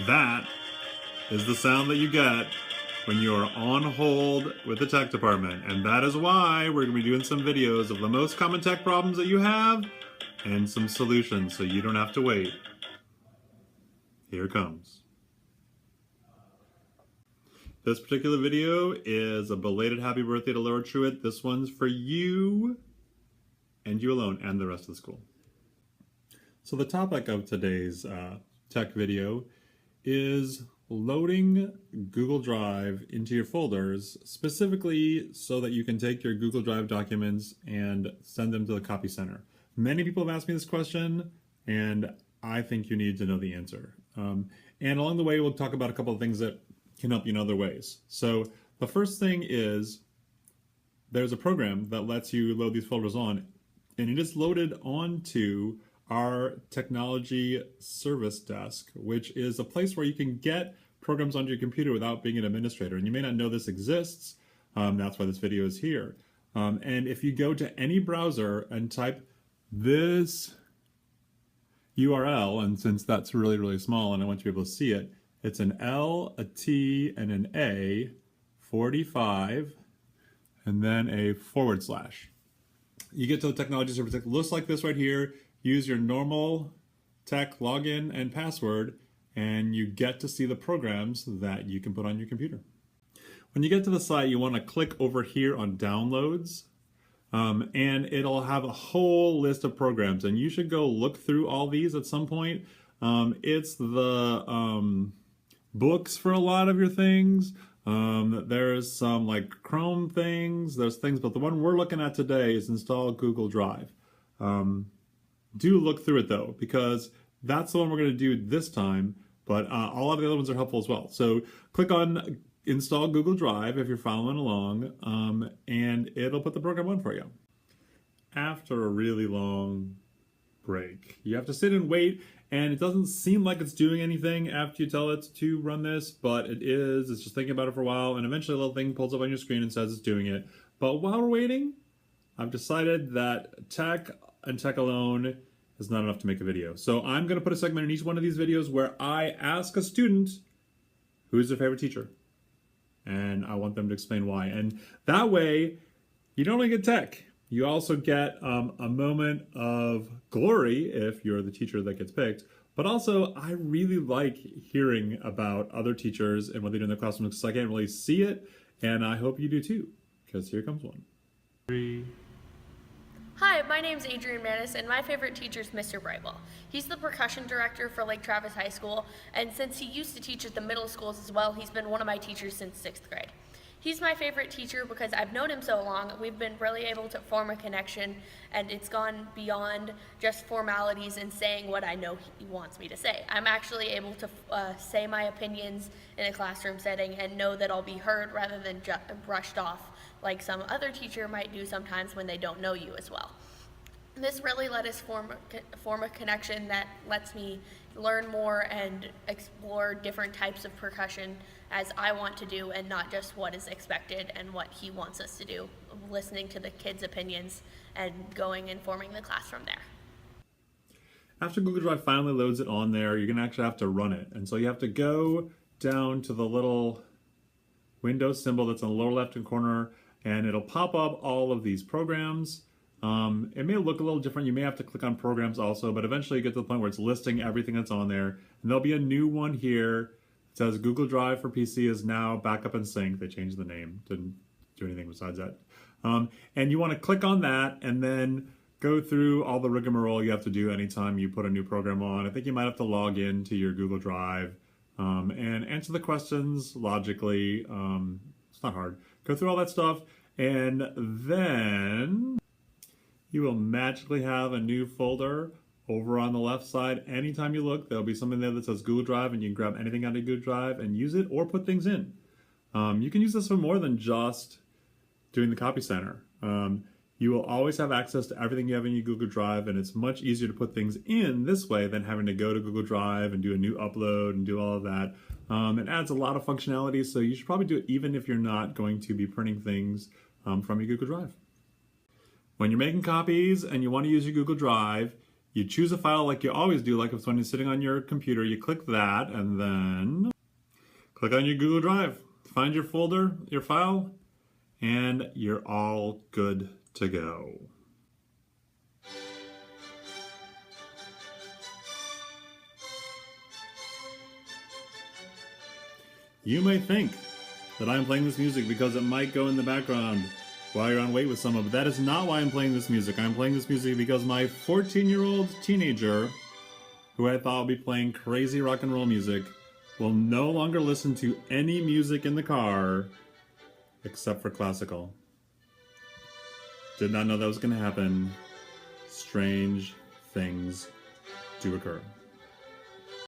That is the sound that you get when you are on hold with the tech department. And that is why we're going to be doing some videos of the most common tech problems that you have and some solutions so you don't have to wait. Here it comes. This particular video is a belated happy birthday to Laura Truitt. This one's for you and you alone and the rest of the school. So the topic of today's tech video is loading Google Drive into your folders, specifically so that you can take your Google Drive documents and send them to the copy center. Many people have asked me this question, and I think you need to know the answer. And along the way, we'll talk about a couple of things that can help you in other ways. So the first thing is there's a program that lets you load these folders on, and it is loaded onto our technology service desk, which is a place where you can get programs onto your computer without being an administrator. And you may not know this exists. That's why this video is here. And if you go to any browser and type this URL, and since that's really, really small and I want you to be able to see it, it's an L, a T, and an A, 45, and then a /. You get to the technology service desk. It looks like this right here. Use your normal tech login and password, and you get to see the programs that you can put on your computer. When you get to the site, you want to click over here on downloads, and it'll have a whole list of programs, and you should go look through all these at some point. It's the books for a lot of your things. There's some like Chrome things, there's things, but the one we're looking at today is install Google Drive. Do look through it though, because that's the one we're going to do this time, but all of the other ones are helpful as well. So click on install Google Drive if you're following along, and it'll put the program on for you. After a really long break, you have to sit and wait, and it doesn't seem like it's doing anything after you tell it to run this, but it is. It's just thinking about it for a while, and eventually a little thing pulls up on your screen and says it's doing it. But while we're waiting, I've decided that tech and tech alone is not enough to make a video. So I'm going to put a segment in each one of these videos where I ask a student who's their favorite teacher. And I want them to explain why. And that way, you don't only get tech, you also get a moment of glory if you're the teacher that gets picked. But also, I really like hearing about other teachers and what they do in their classrooms because I can't really see it. And I hope you do too, because here comes one. 3. Hi, my name's Adrian Manis, and my favorite teacher is Mr. Brightwell. He's the percussion director for Lake Travis High School, and since he used to teach at the middle schools as well, he's been one of my teachers since 6th grade. He's my favorite teacher because I've known him so long. We've been really able to form a connection, and it's gone beyond just formalities and saying what I know he wants me to say. I'm actually able to say my opinions in a classroom setting and know that I'll be heard rather than brushed off like some other teacher might do sometimes when they don't know you as well. This really let us form a connection that lets me learn more and explore different types of percussion as I want to do and not just what is expected and what he wants us to do, listening to the kids' opinions and going and forming the class from there. After Google Drive finally loads it on there, you're going to actually have to run it. And so you have to go down to the little Windows symbol that's in the lower left-hand corner, and it'll pop up all of these programs. It may look a little different. You may have to click on programs also, but eventually you get to the point where it's listing everything that's on there. And there'll be a new one here. It says Google Drive for PC is now backup and sync. They changed the name. Didn't do anything besides that. And you want to click on that and then go through all the rigmarole you have to do anytime you put a new program on. I think you might have to log in to your Google Drive and answer the questions logically. It's not hard. Go through all that stuff, and then you will magically have a new folder over on the left side. Anytime you look, there'll be something there that says Google Drive, and you can grab anything out of Google Drive and use it or put things in. You can use this for more than just doing the copy center. You will always have access to everything you have in your Google Drive, and it's much easier to put things in this way than having to go to Google Drive and do a new upload and do all of that. It adds a lot of functionality, so you should probably do it even if you're not going to be printing things from your Google Drive. When you're making copies and you want to use your Google Drive, You choose a file like you always do, like if when you're sitting on your computer, you click that and then click on your Google Drive. Find your folder, your file, and you're all good to go. You may think that I'm playing this music because it might go in the background while you're on wait with someone, but that is not why I'm playing this music. I'm playing this music because my 14-year-old teenager, who I thought would be playing crazy rock and roll music, will no longer listen to any music in the car except for classical. Did not know that was going to happen. Strange things do occur.